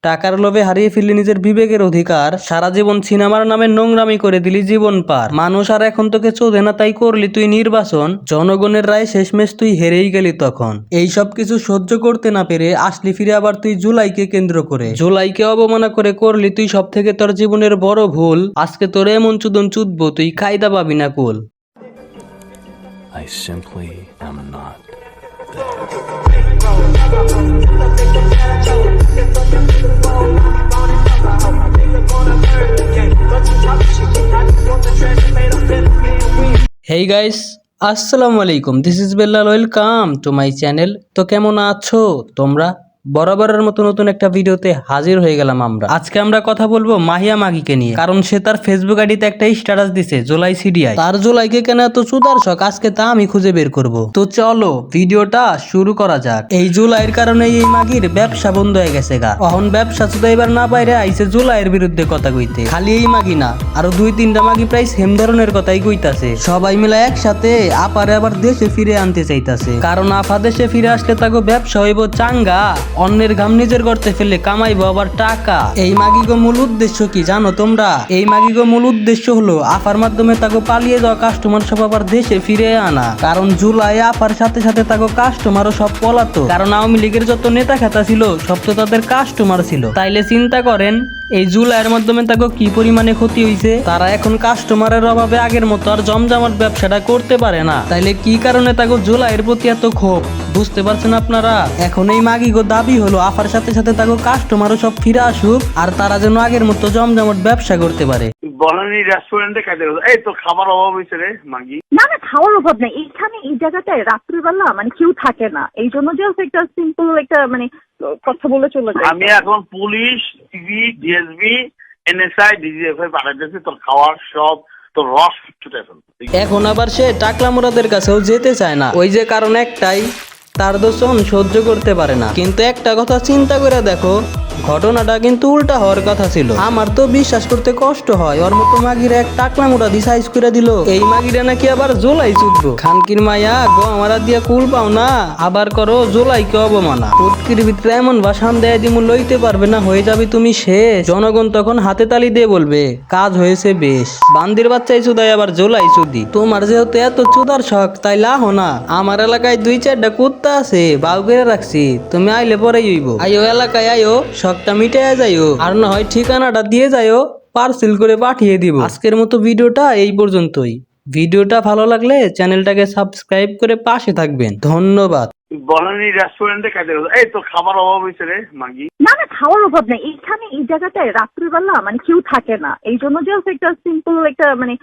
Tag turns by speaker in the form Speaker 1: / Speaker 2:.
Speaker 1: টাকার লোভে হারিয়ে ফেললি নিজের বিবেকের অধিকার, সারা জীবন সিনেমার নামে নোংরামি করে দিলি জীবন পার। মানুষ আর এখন তোকে চোদে না, তাই করলি তুই নির্বাচন, জনগণের রায় শেষমেশ তুই হেরেই গেলি তখন। এই সব কিছু সহ্য করতে না পেরে আসলি ফিরে আবার তুই জুলাইকে কেন্দ্র করে, জুলাইকে অবমাননা করে করলি তুই সব থেকে তোর জীবনের বড় ভুল। আজকে তোর এমন চুদন চুদবো তুই কায়দা পাবি না কুল।
Speaker 2: I simply am not
Speaker 1: hey guys, আসসালামু আলাইকুম, this is Bellal, welcome to my channel. তো কেমন আছো তোমরা? বরাবরের মতো নতুন একটা ভিডিওতে হাজির হয়ে গেলাম আমরা। আজকে আমরা কথা বলবো মাহিয়া মাগিকে নিয়ে, কারণ সে তার ফেসবুক আইডিতে একটা স্ট্যাটাস দিছে জুলাই সিডিআই। তার জুলাইকে কেন এত চুদার শখ আজকে তা আমি খুঁজে বের করব। তো চলো ভিডিওটা শুরু করা যাক। এই জুলাইয়ের কারণে এই মাগির ব্যবসা বন্ধ হয়ে গেছে গা। এখন ব্যবসা চুদাইবার না বাইরে আইছে জুলাইয়ের বিরুদ্ধে কথা কইতে। খালি এই মাগি না, আরো 2-3টা মাগি প্রায় সেম ধরনের কথাই কইতাছে। সবাই মিলে একসাথে আপারে আবার দেশে ফিরে আনতে চাইতাছে, কারণ আফা দেশে ফিরে আসলে তাকে ব্যবসা হইব চাঙ্গা, অন্যের ঘাম নিজের করতে ফেললে কামাইবো আবার টাকা। এই মাগিগো মূল উদ্দেশ্য কি জানো তোমরা? এই মাগিগো মূল উদ্দেশ্য হলো আফার মাধ্যমে তাকে পালিয়ে যাওয়া কাস্টমার সব আবার দেশে ফিরে আনা। কারণ জুলাই আফার সাথে সাথে তাকে কাস্টমারও সব পলাতো, কারণ আওয়ামী লীগের যত নেতা খেতা ছিল সব তো তাদের কাস্টমার ছিল। তাইলে চিন্তা করেন এই জুলাইয়ের মাধ্যমে তাকে কি পরিমাণে ক্ষতি হইছে। তারা এখন কাস্টমারের অভাবে আগের মতো আর জমজমাট ব্যবসাটা করতে পারে না। তাইলে কি কারণে তাকে জুলাইয়ের প্রতি এত ক্ষোভ, বুঝতে পারছেন আপনারা? এখন এই মাগিগো দাবি হলো আফার সাথে সাথে তাকে কাস্টমারও সব ফিরে আসুক, আর তারা যেন আগের মতো জমজমাট ব্যবসা করতে পারে।
Speaker 3: বনানী রেস্টুরেন্টে খাইতে গেছে, এই তো খাবার অভাব হয়েছে রে মাগি।
Speaker 4: না না, খাওয়ার অভাব নেই এইখানে। এই জায়গাটায় রাত্রিবেলা মানে কেউ থাকে না, এই জন্য জাস্ট একটা সিম্পল একটা মানে কথা বলে চলে যায়।
Speaker 3: আমি এখন police, TV, DSB, NSI, DGFI পাঠাইতেছি তোর খাওয়ার সব তোর রস ছুটে ফেলতে।
Speaker 1: এখন আবার সে টাকলা মুরাদের কাছেও যেতে চায় না, ওই যে কারণ একটাই, তার দোষণ সহ্য করতে পারে না। কিন্তু একটা কথা চিন্তা করে দেখো, ঘটনাটা কিন্তু উল্টা হওয়ার কথা ছিল। আমার তো বিশ্বাস করতে কষ্ট হয়, ওর মতো মাগিরা এক টাকলা মুরা দি সাইজ করে দিল। এই মাগিরা নাকি আবার জোলাই চুদবো। খানকির মায়া গো আমারা দিয়া কুল পাও না, আবার করো জোলাইকে অবমানা। পুটকির ভিতরে এমন ভাষণ দেয় দিমু লইতে পারবে না, হয়ে যাবে তুমি শেষ। জনগণ তখন হাতে তালি দিয়ে বলবে কাজ হয়েছে বেশ। বান্দির বাচ্চাই চুদাই আবার জোলাই চুদি। তোমার যেহেতু এত চুদার শখ তাই লাহ না। আমার এলাকায় 2-4টা কুত্তা আছে, বাউ করে রাখছি, তুমি আইলে পরেই হইব। আইও এলাকায় আইও, শখটা মিটাইয়া যাইও, আর না হয় ঠিকানাটা দিয়ে যাইও, পার্সেল করে পাঠিয়ে দিব। আজকের মতো ভিডিওটা এই পর্যন্তই। ভিডিওটা ভালো লাগলে চ্যানেলটাকে সাবস্ক্রাইব করে পাশে থাকবেন। ধন্যবাদ।
Speaker 3: বনানী রেস্টুরেন্টে খাইতে গেছে, এই তো খাবার অভাব হয়েছে রে মাগি।
Speaker 4: না না, খাওয়ার অভাব নেই এইখানে। এই জায়গাটায় রাত্রিবেলা মানে কেউ থাকে না, এই জন্য জাস্ট একটা সিম্পল একটা মানে